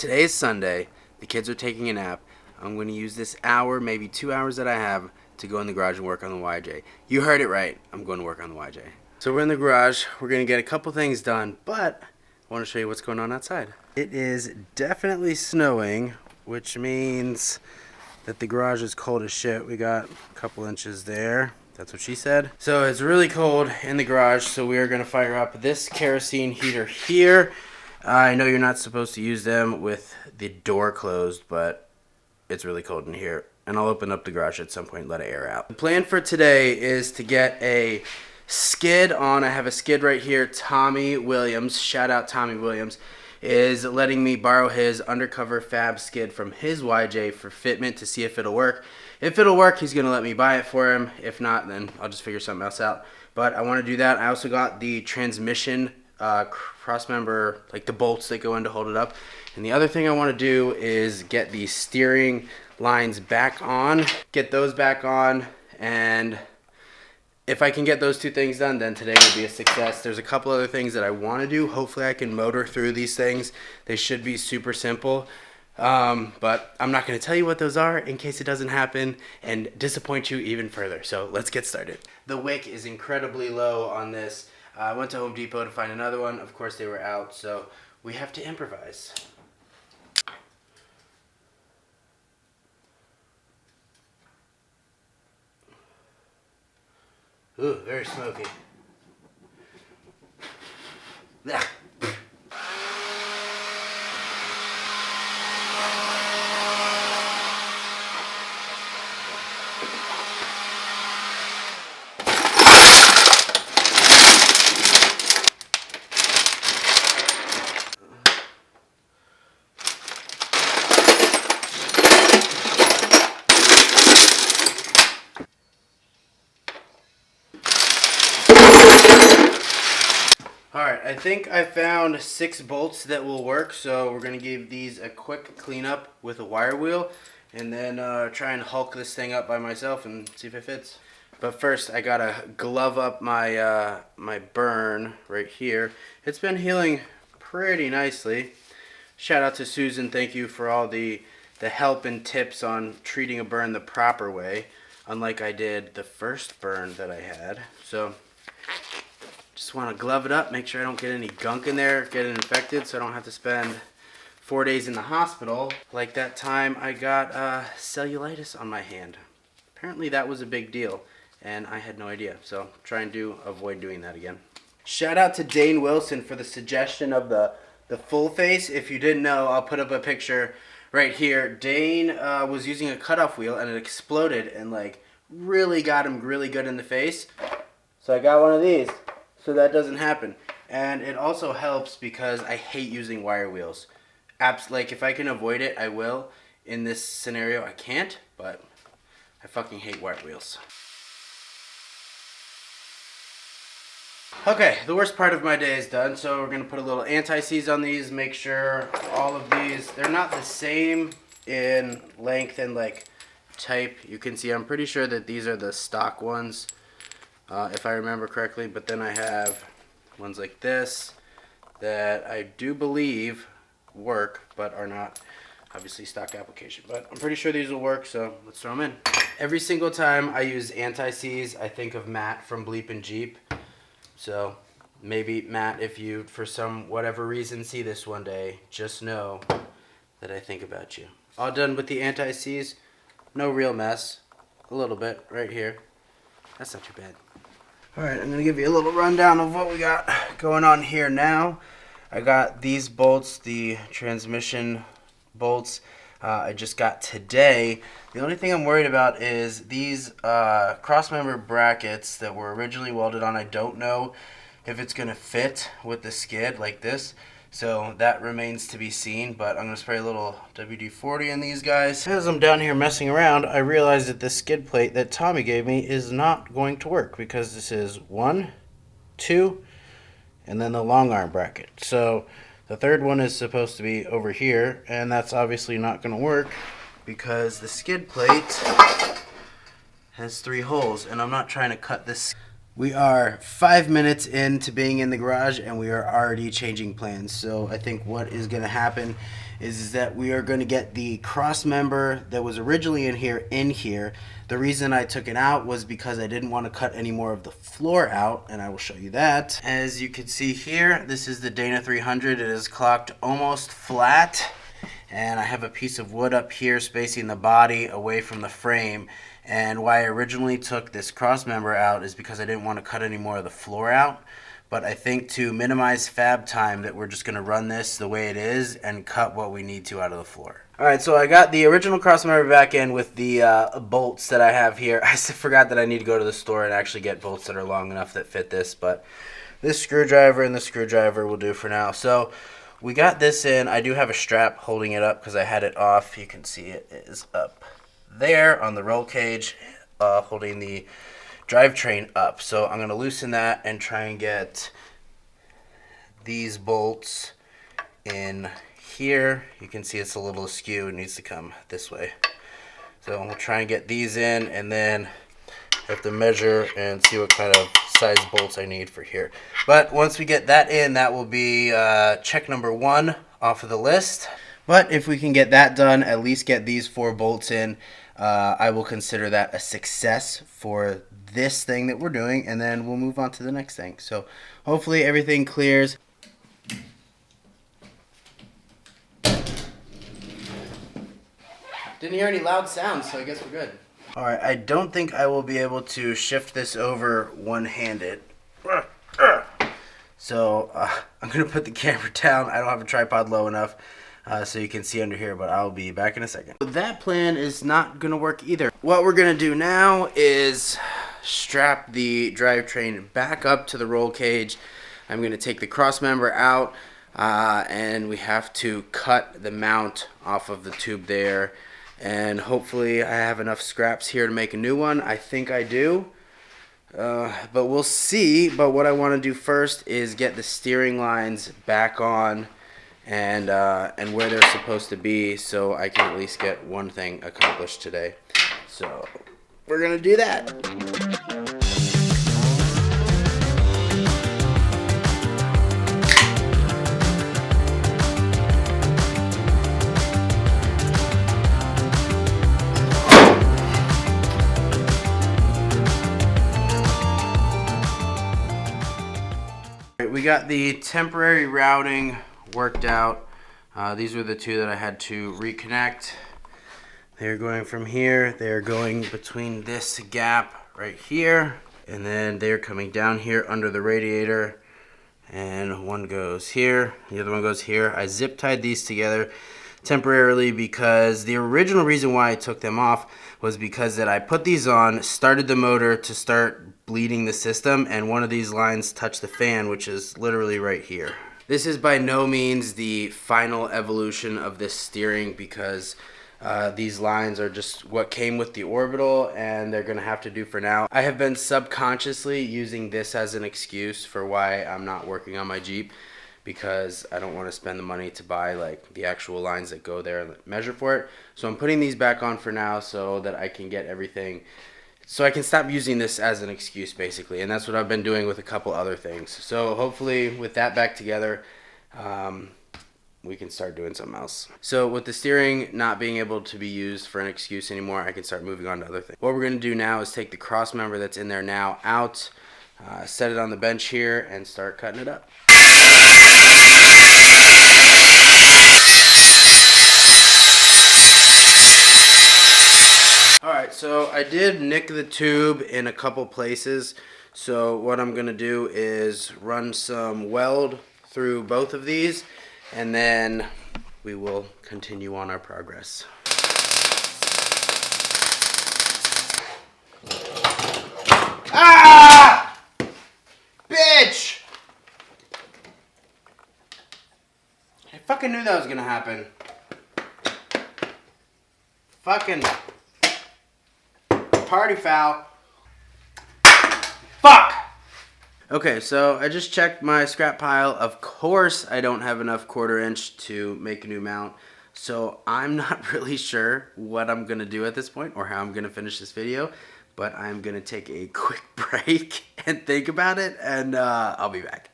Today is Sunday. The kids are taking a nap. I'm going to use this hour, maybe 2 hours that I have to go in the garage and work on the YJ. You heard it right. I'm going to work on the YJ. So we're in the garage. We're going to get a couple things done, but I want to show you what's going on outside. It is definitely snowing, which means that the garage is cold as shit. We got a couple inches there. That's what she said. So it's really cold in the garage, so we are going to fire up this kerosene heater here. I know you're not supposed to use them with the door closed, but it's really cold in here. And I'll open up the garage at some point and let it air out. The plan for today is to get a skid on. I have a skid right here. Tommy Williams, shout out Tommy Williams, is letting me borrow his undercover fab skid from his YJ for fitment to see if it'll work. If it'll work, he's going to let me buy it for him. If not, then I'll just figure something else out. But I want to do that. I also got the transmission cross member, like the bolts that go in to hold it up. And the other thing I want to do is get the steering lines back on, get those back on, and if I can get those two things done, then today will be a success. There's a couple other things that I want to do. Hopefully I can motor through these things. They should be super simple. But I'm not going to tell you what those are in case it doesn't happen and disappoint you even further. So let's get started. The wick is incredibly low on this. I went to Home Depot to find another one. Of course they were out, so we have to improvise. Ooh, very smoky. Ah. Alright, I think I found 6 bolts that will work, so we're going to give these a quick cleanup with a wire wheel and then try and hulk this thing up by myself and see if it fits. But first I gotta glove up my my burn right here. It's been healing pretty nicely. Shout out to Susan, thank you for all the help and tips on treating a burn the proper way, unlike I did the first burn that I had. So just want to glove it up, make sure I don't get any gunk in there, get it infected, so I don't have to spend 4 days in the hospital like that time I got cellulitis on my hand. Apparently that was a big deal, and I had no idea, so try and avoid doing that again. Shout out to Dane Wilson for the suggestion of the full face. If you didn't know, I'll put up a picture right here. Dane was using a cutoff wheel, and it exploded and like really got him really good in the face. So I got one of these, so that doesn't happen. And it also helps because I hate using wire wheels. Like if I can avoid it, I will. In this scenario, I can't, but I fucking hate wire wheels. Okay, the worst part of my day is done, so we're going to put a little anti-seize on these, make sure all of these, they're not the same in length and like type. You can see I'm pretty sure that these are the stock ones. If I remember correctly, but then I have ones like this that I do believe work, but are not obviously stock application. But I'm pretty sure these will work, so let's throw them in. Every single time I use anti-seize, I think of Matt from Bleep and Jeep. So maybe Matt, if you for some whatever reason see this one day, just know that I think about you. All done with the anti-seize. No real mess. A little bit right here. That's not too bad. Alright, I'm going to give you a little rundown of what we got going on here now. I got these bolts, the transmission bolts, I just got today. The only thing I'm worried about is these cross-member brackets that were originally welded on. I don't know if it's going to fit with the skid like this. So that remains to be seen, but I'm going to spray a little WD-40 in these guys. As I'm down here messing around, I realized that this skid plate that Tommy gave me is not going to work because this is 1, 2, and then the long arm bracket. So the third one is supposed to be over here, and that's obviously not going to work because the skid plate has 3 holes, and I'm not trying to cut this. We are 5 minutes into being in the garage and we are already changing plans. So I think what is going to happen is that we are going to get the cross member that was originally in here. The reason I took it out was because I didn't want to cut any more of the floor out, and I will show you that. As you can see here, this is the Dana 300. It is clocked almost flat, and I have a piece of wood up here spacing the body away from the frame. And why I originally took this cross member out is because I didn't want to cut any more of the floor out. But I think to minimize fab time that we're just going to run this the way it is and cut what we need to out of the floor. Alright, so I got the original cross member back in with the bolts that I have here. I forgot that I need to go to the store and actually get bolts that are long enough that fit this. But this screwdriver and the screwdriver will do for now. So we got this in. I do have a strap holding it up because I had it off. You can see it is up there on the roll cage, holding the drivetrain up. So I'm going to loosen that and try and get these bolts in here. You can see it's a little askew. It needs to come this way. So we'll try and get these in, and then I have to measure and see what kind of size bolts I need for here. But once we get that in, that will be check number 1 off of the list. But if we can get that done, at least get these 4 bolts in, I will consider that a success for this thing that we're doing, and then we'll move on to the next thing. So hopefully everything clears. Didn't hear any loud sounds, so I guess we're good. Alright, I don't think I will be able to shift this over one-handed. So I'm going to put the camera down. I don't have a tripod low enough so you can see under here, but I'll be back in a second. That plan is not going to work either. What we're going to do now is strap the drivetrain back up to the roll cage. I'm going to take the cross member out, and we have to cut the mount off of the tube there. And hopefully I have enough scraps here to make a new one. I think I do. But we'll see. But what I want to do first is get the steering lines back on and where they're supposed to be, so I can at least get one thing accomplished today. So we're going to do that. We got the temporary routing worked out. These were the 2 that I had to reconnect. They're going from here. They're going between this gap right here, and then they're coming down here under the radiator, and one goes here, the other one goes here. I zip tied these together temporarily because the original reason why I took them off was because that I put these on, started the motor to start bleeding the system, and one of these lines touched the fan, which is literally right here. This is by no means the final evolution of this steering because these lines are just what came with the orbital, and they're gonna have to do for now. I have been subconsciously using this as an excuse for why I'm not working on my Jeep, because I don't want to spend the money to buy like the actual lines that go there and measure for it. So I'm putting these back on for now so that I can get everything, so I can stop using this as an excuse basically. And that's what I've been doing with a couple other things. So hopefully with that back together, we can start doing something else. So with the steering not being able to be used for an excuse anymore, I can start moving on to other things. What we're going to do now is take the cross member that's in there now out, set it on the bench here, and start cutting it up. Alright, so I did nick the tube in a couple places. So what I'm going to do is run some weld through both of these, and then we will continue on our progress. Ah! Bitch! I fucking knew that was gonna happen. Fucking party foul. Fuck! Okay, so I just checked my scrap pile. Of course I don't have enough 1/4 inch to make a new mount. So I'm not really sure what I'm gonna do at this point or how I'm gonna finish this video. But I'm gonna take a quick break and think about it, and I'll be back.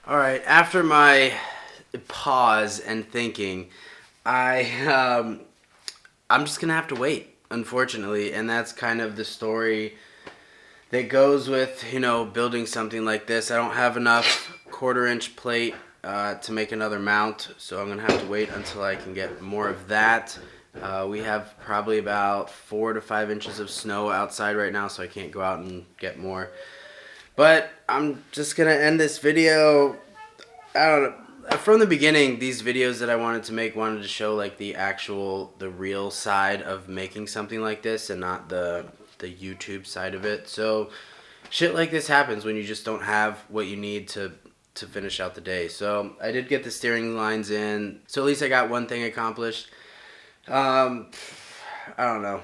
Alright, after my pause and thinking, I'm just gonna have to wait, unfortunately, and that's kind of the story that goes with, you know, building something like this. I don't have enough 1/4 inch plate to make another mount, so I'm gonna have to wait until I can get more of that. We have probably about 4 to 5 inches of snow outside right now, so I can't go out and get more. But I'm just gonna end this video. I don't know. From the beginning, these videos that I wanted to make wanted to show like the real side of making something like this, and not the YouTube side of it. So shit like this happens when you just don't have what you need to finish out the day. So I did get the steering lines in, so at least I got one thing accomplished. I don't know.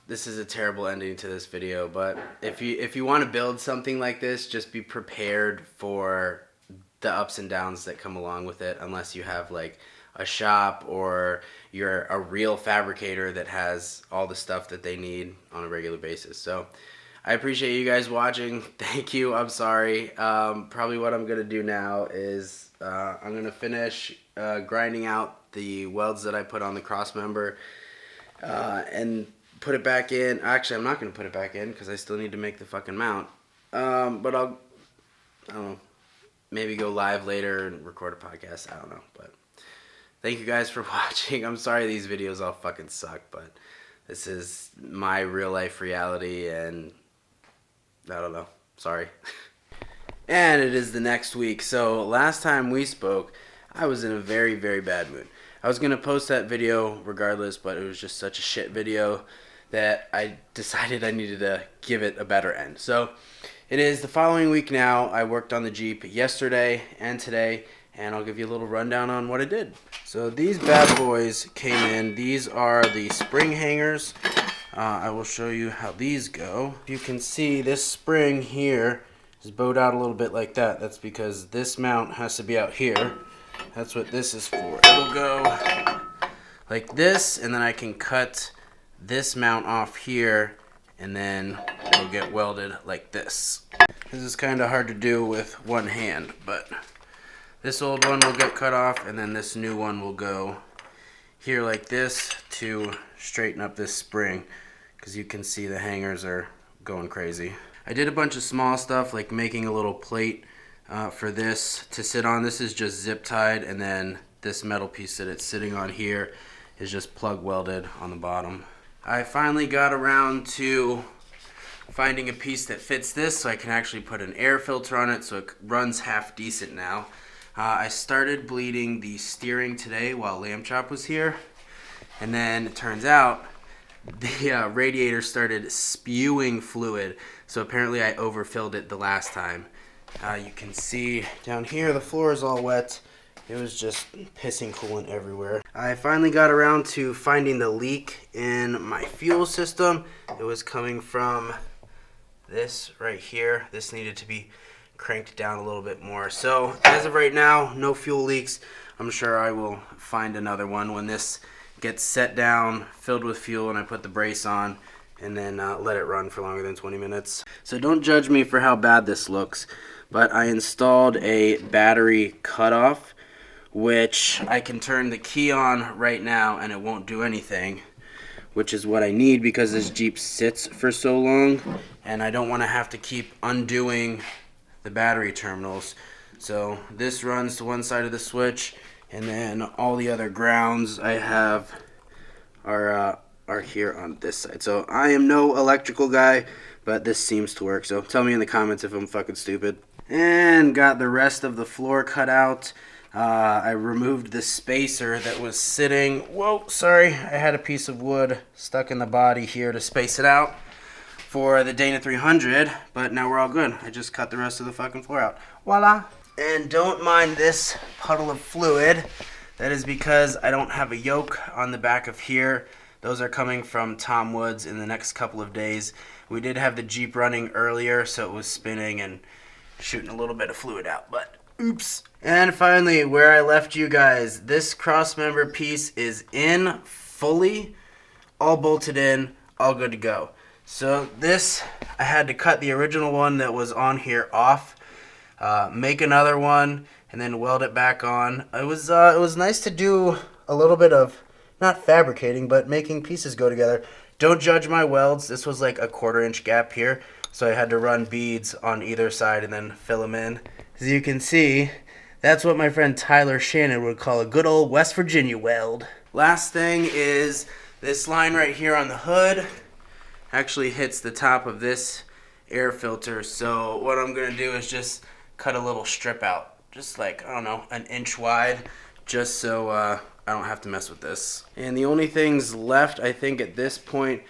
This is a terrible ending to this video, but if you want to build something like this, just be prepared for the ups and downs that come along with it, unless you have like a shop or you're a real fabricator that has all the stuff that they need on a regular basis. So I appreciate you guys watching. Thank you. I'm sorry. Probably what I'm gonna do now is I'm gonna finish grinding out the welds that I put on the cross member and put it back in. Actually, I'm not gonna put it back in because I still need to make the fucking mount. But I don't know, maybe go live later and record a podcast. I don't know, but thank you guys for watching. I'm sorry these videos all fucking suck, but this is my real life reality, and I don't know. Sorry. And it is the next week. So last time we spoke, I was in a very, very bad mood. I was going to post that video regardless, but it was just such a shit video that I decided I needed to give it a better end. So it is the following week now. I worked on the Jeep yesterday and today, and I'll give you a little rundown on what I did. So these bad boys came in. These are the spring hangers. I will show you how these go. You can see this spring here is bowed out a little bit like that. That's because this mount has to be out here. That's what this is for. It'll go like this, and then I can cut this mount off here, and then it'll get welded like this. This is kind of hard to do with one hand, but this old one will get cut off, and then this new one will go here like this to straighten up this spring, because you can see the hangers are going crazy. I did a bunch of small stuff like making a little plate for this to sit on. This is just zip tied, and then this metal piece that it's sitting on here is just plug welded on the bottom. I finally got around to finding a piece that fits this, so I can actually put an air filter on it so it runs half decent now. I started bleeding the steering today while Lamb Chop was here, and then it turns out the radiator started spewing fluid, so apparently I overfilled it the last time. You can see down here the floor is all wet. It was just pissing coolant everywhere. I finally got around to finding the leak in my fuel system. It was coming from this right here. This needed to be cranked down a little bit more. So as of right now, no fuel leaks. I'm sure I will find another one when this gets set down, filled with fuel, and I put the brace on, and then let it run for longer than 20 minutes. So don't judge me for how bad this looks, but I installed a battery cutoff, which I can turn the key on right now and it won't do anything, which is what I need because this Jeep sits for so long, and I don't want to have to keep undoing the battery terminals. So this runs to one side of the switch, and then all the other grounds I have are here on this side. So I am no electrical guy, but this seems to work. So tell me in the comments if I'm fucking stupid. And got the rest of the floor cut out. I removed the spacer that was sitting. Whoa, sorry. I had a piece of wood stuck in the body here to space it out for the Dana 300, but now we're all good. I just cut the rest of the fucking floor out. Voila. And don't mind this puddle of fluid. That is because I don't have a yoke on the back of here. Those are coming from Tom Woods in the next couple of days. We did have the Jeep running earlier, so it was spinning and shooting a little bit of fluid out, but oops. And finally, where I left you guys, this crossmember piece is in fully, all bolted in, all good to go. So this, I had to cut the original one that was on here off, make another one, and then weld it back on. It was nice to do a little bit of, not fabricating, but making pieces go together. Don't judge my welds. This was like a 1/4 inch gap here, so I had to run beads on either side and then fill them in. As you can see, that's what my friend Tyler Shannon would call a good old West Virginia weld. Last thing is this line right here on the hood actually hits the top of this air filter. So what I'm going to do is just cut a little strip out, just like, I don't know, an inch wide, just so I don't have to mess with this. And the only things left, I think at this point,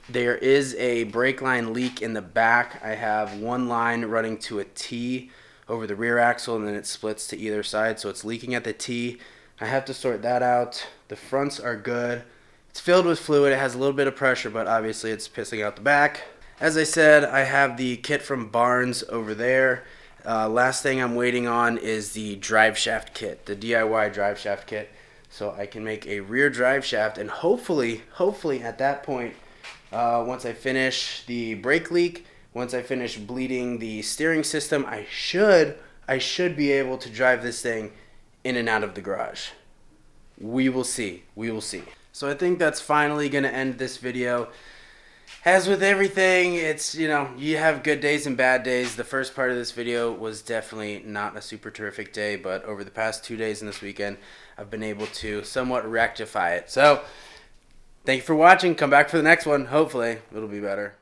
there is a brake line leak in the back. I have one line running to a T over the rear axle, and then it splits to either side, so it's leaking at the T. I have to sort that out. The fronts are good. It's filled with fluid. It has a little bit of pressure, but obviously it's pissing out the back. As I said, I have the kit from Barnes over there. Last thing I'm waiting on is the drive shaft kit, the DIY drive shaft kit, so I can make a rear drive shaft, and hopefully at that point, once I finish the brake leak, once I finish bleeding the steering system, I should be able to drive this thing in and out of the garage. We will see. We will see. So I think that's finally going to end this video. As with everything, it's, you know, you have good days and bad days. The first part of this video was definitely not a super terrific day, but over the past 2 days and this weekend, I've been able to somewhat rectify it. So, thank you for watching. Come back for the next one. Hopefully, it'll be better.